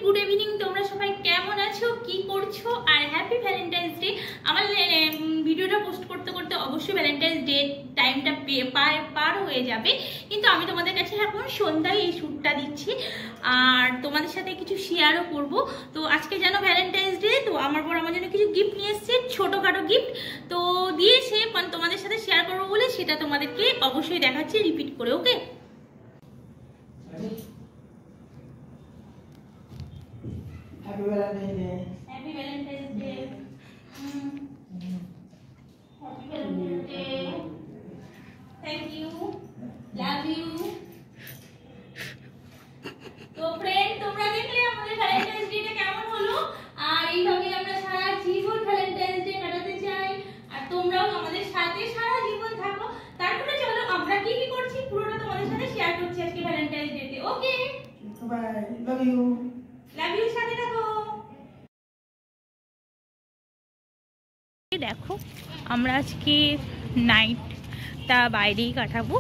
Good evening. তোমরা সবাই কেমন আছো, কি করছো? আর হ্যাপি ভ্যালেন্টাইন্স ডে। আমার ভিডিওটা পোস্ট করতে করতে অবশ্যই ভ্যালেন্টাইন্স ডে টাইমটা পার হয়ে যাবে, কিন্তু আমি তোমাদের কাছে এখন সন্ধ্যায় এই শ্যুটটা দিচ্ছি আর তোমাদের সাথে কিছু শেয়ারও করব। তো আজকে যেন ভ্যালেন্টাইন্স ডে, তো আমার পর আমার জন্য কিছু গিফট নিয়ে এসছে, ছোটোখাটো গিফট তো দিয়েছে, তোমাদের সাথে শেয়ার করবো বলে সেটা তোমাদেরকে অবশ্যই দেখাচ্ছি রিপিট করে। ওকে, Happy Valentine's Day. Happy Valentine's Day. Happy Valentine's Day. Thank you. Love you. তো ফ্রেন্ড, তোমরা দেখলে আমাদের ভ্যালেন্টাইন্স ডেটা কেমন হলো, আর এইভাবে আমরা সারা জীবন ভ্যালেন্টাইন্স ডে কাটাতে চাই, আর তোমরাও আমাদের সাথে সারা জীবন থাকো। তারপরে চলো আমরা কি কি করছি পুরোটা তোমাদের সাথে শেয়ার করছি আজকে ভ্যালেন্টাইন্স ডেতে। Okay, Bye. Love you. Love you, সাথে থাকো। দেখো, আমরা আজকে নাইটটা বাইরেই কাটাবো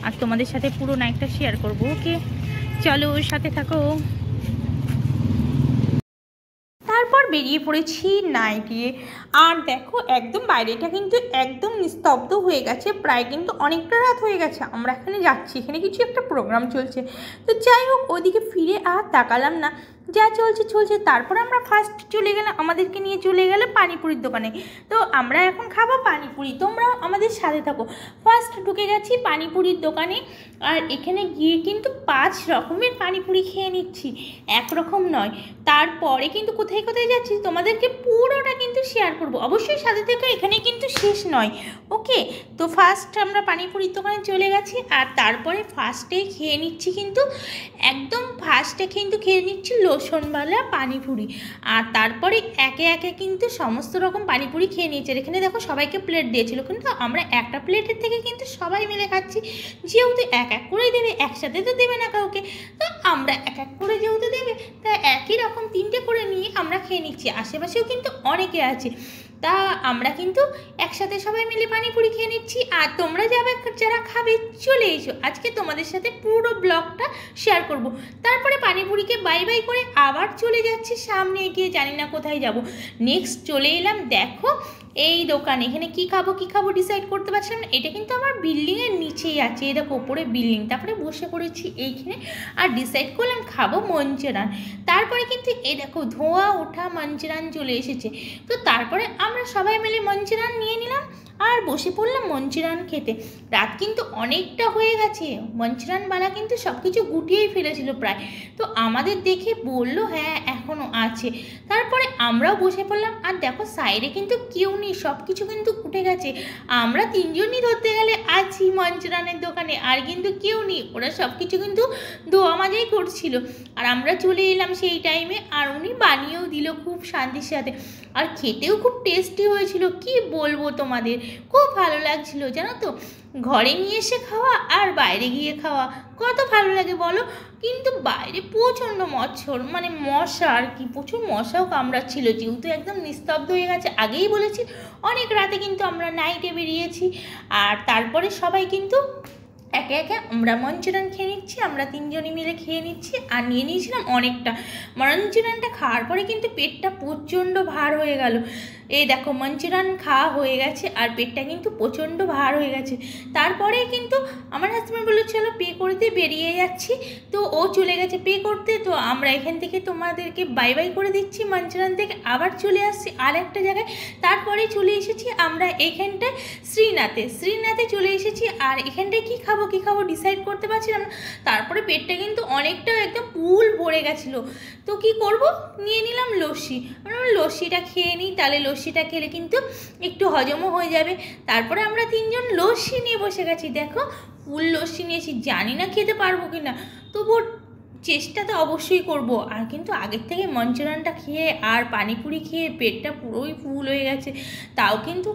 আর তোমাদের সাথে পুরো নাইটটা শেয়ার করবো। ওকে, চলো সাথে থাকো। তারপর বেরিয়ে পড়েছি নাইটে, আর দেখো একদম বাইরেটা কিন্তু একদম নিস্তব্ধ হয়ে গেছে, প্রায় কিন্তু অনেকটা রাত হয়ে গেছে। আমরা এখানে যাচ্ছি, এখানে কিছু একটা প্রোগ্রাম চলছে, তো যাই হোক ওদিকে ফিরে আর তাকালাম না, যা চলছে চলছে। তারপর আমরা ফার্স্ট চলে গেলাম, আমাদেরকে নিয়ে চলে গেলে পানিপুরির দোকানে। তো আমরা এখন খাবো পানিপুরি, তোমরাও আমাদের সাথে থাকো। ফার্স্ট ঢুকে গেছি পানিপুরির দোকানে, আর এখানে গিয়ে কিন্তু 5 রকমের পানিপুরি খেয়ে নিচ্ছি, একরকম নয়। তারপরে কিন্তু কোথায় কোথায় যাচ্ছি তোমাদেরকে পুরোটা কিন্তু শেয়ার করবো, অবশ্যই সাথে থেকে। এখানে কিন্তু শেষ নয়। ওকে, তো ফার্স্ট আমরা পানিপুরির দোকানে চলে গেছি, আর তারপরে ফার্স্টে খেয়ে নিচ্ছি কিন্তু একদম ফার্স্টে কিন্তু খেয়ে নিচ্ছি লোশনওয়ালা পানিপুরি, আর তারপরে একে একে কিন্তু সমস্ত রকম পানিপুরি খেয়ে নিয়েছে। এখানে দেখো সবাইকে প্লেট দিয়েছিল, কিন্তু আমরা একটা প্লেটের থেকে কিন্তু সবাই মিলে খাচ্ছি, যেহেতু এক এক করেই দেবে, একসাথে তো দেবে না কাউকে, তো আমরা এক এক করে যেহেতু দেবে তা একই রকম 3টে করে নিয়ে আমরা খেয়ে নিচ্ছি। আশেপাশেও কিন্তু অনেকে আছে, তা আমরা কিন্তু একসাথে সবাই মিলে পানিপুরি খেয়ে নিচ্ছি। আর তোমরা যারা খাবে চলে এসো, আজকে তোমাদের সাথে পুরো ব্লগটা শেয়ার করব। তারপরে পানিপুরিকে বাই বাই করে আবার চলে যাচ্ছি সামনে এগিয়ে, জানি না কোথায় যাব। নেক্সট চলে এলাম দেখো এই দোকানে, এখানে কি খাবো ডিসাইড করতে পারছিলাম না। এটা কিন্তু আমার বিল্ডিংয়ের নিচেই আছে, এই দেখো ওপরে বিল্ডিং। তারপরে বসে পড়েছি এইখানে আর ডিসাইড করলাম খাবো মঞ্চুরান। তারপরে কিন্তু এই দেখো ধোঁয়া ওঠা মঞ্চুরান চলে এসেছে, তো তারপরে আমরা সবাই মিলে মঞ্চুরান নিয়ে নিলাম আর বসে পড়লাম মঞ্চুরান খেতে। রাত কিন্তু অনেকটা হয়ে গেছে, মঞ্চুরানওয়ালা কিন্তু সব কিছু গুটিয়েই ফেলেছিল প্রায়, তো আমাদের দেখে বললো হ্যাঁ এখনও আছে। তারপরে আমরাও বসে পড়লাম, আর দেখো সাইডে কিন্তু কেউ নেই, সব কিছু কিন্তু উঠে গেছে। আমরা 3জনই ধরতে গেলে আছি মঞ্চুরানের দোকানে, আর কিন্তু কেউ নেই, ওরা সব কিছু কিন্তু ধোয়া মাজাই করছিল। আর আমরা চলে এলাম সেই টাইমে, আর উনি বানিয়েও দিল খুব শান্তির সাথে, আর খেতেও খুব টেস্টি হয়েছিল। কি বলবো তোমাদের, খুব ভালো লাগছিল জানো তো। ঘরে নিয়ে এসে খাওয়া আর বাইরে গিয়ে খাওয়া কত ভালো লাগে বলো, কিন্তু বাইরে প্রচণ্ড মচ্ছর মানে মশা, আর কি প্রচুর মশাও কামড়াচ্ছিল, যেহেতু একদম নিস্তব্ধ হয়ে গেছে। আগেই বলেছি অনেক রাতে কিন্তু আমরা নাইটে বেরিয়েছি, আর তারপরে সবাই কিন্তু একে একে আমরা মঞ্চুরান খেয়ে নিচ্ছি, আমরা 3জনই মিলে খেয়ে নিচ্ছি। আর নিয়ে নিয়েছিলাম অনেকটা মঞ্চুরানটা, খাওয়ার পরে কিন্তু পেটটা প্রচণ্ড ভার হয়ে গেল। এই দেখো মঞ্চুরান খাওয়া হয়ে গেছে আর পেটটা কিন্তু প্রচণ্ড ভার হয়ে গেছে। তারপরে কিন্তু আমার হাজব্যান্ড বললো চলো পে করতে, বেরিয়ে যাচ্ছি। তো ও চলে গেছে পে করতে, তো আমরা এখান থেকে তোমাদেরকে বাই বাই করে দিচ্ছি। মঞ্চুরান থেকে আবার চলে আসছি আর একটা জায়গায়, তারপরে চলে এসেছি আমরা এখানটায় শ্রীনাথে চলে এসেছি। আর এখানটায় কী খাবো ডিসাইড করতে পারছিলাম না। তারপরে পেটটা কিন্তু অনেকটা একদম ফুল ভরে গেছিলো, তো কি করব, নিয়ে নিলাম লস্যি। লস্যিটা খেয়ে নিই, তাহলে লস্যিটা খেলে কিন্তু একটু হজমও হয়ে যাবে। তারপরে আমরা 3জন লস্যি নিয়ে বসে গেছি, দেখো ফুল লস্যি নিয়েছি, জানি না খেতে পারবো কি না, তবুও চেষ্টা তো অবশ্যই করব। আর কিন্তু আগের থেকে মঞ্চুরানটা খেয়ে আর পানিপুরি খেয়ে পেটটা পুরোই ফুল হয়ে গেছে, তাও কিন্তু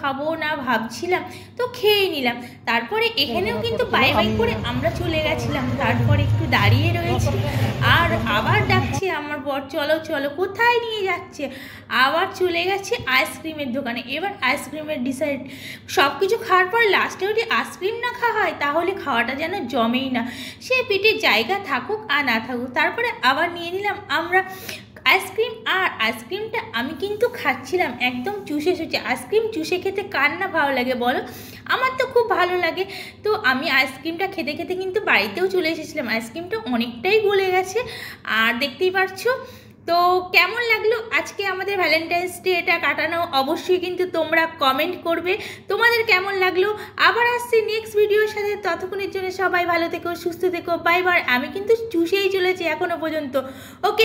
খাবো না ভাবছিলাম, তো খেয়ে নিলাম। তারপরে এখানেও কিন্তু বাই বাই করে আমরা চলে গেছিলাম। তারপরে একটু দাঁড়িয়ে রয়েছি, আর আবার ডাকছে আমার বর, চলো চলো, কোথায় নিয়ে যাচ্ছে? আবার চলে গেছে আইসক্রিমের দোকানে। এবার আইসক্রিমের ডিসাইড, সব কিছু খাওয়ার পর লাস্টে যদি আইসক্রিম না খাওয়া হয় তাহলে খাওয়াটা যেন জমেই না, সে পেটে জায়গা থাকুক আর না থাকুক। তারপরে আবার নিয়ে নিলাম আমরা আইসক্রিম, আর আইসক্রিমটা আমি কিন্তু খাচ্ছিলাম একদম চুষে চুষে। আইসক্রিম চুষে খেতে কার না ভালো লাগে বলো? আমার তো খুব ভালো লাগে। তো আমি আইসক্রিমটা খেতে খেতে কিন্তু বাড়িতেও চলে এসেছিলাম। আইসক্রিমটা অনেকটাই গলে গেছে, আর দেখতেই পাচ্ছো। তো কেমন লাগলো আজকে আমাদের ভ্যালেন্টাইন্স ডে এটা কাটানো, অবশ্যই কিন্তু তোমরা কমেন্ট করবে তোমাদের কেমন লাগলো। আবার আসছি নেক্সট ভিডিওর সাথে, ততক্ষণের জন্য সবাই ভালো থেকো, সুস্থ থেকো, বাই বাই। আমি কিন্তু চুষেই চলেছি এখনো পর্যন্ত। ওকে।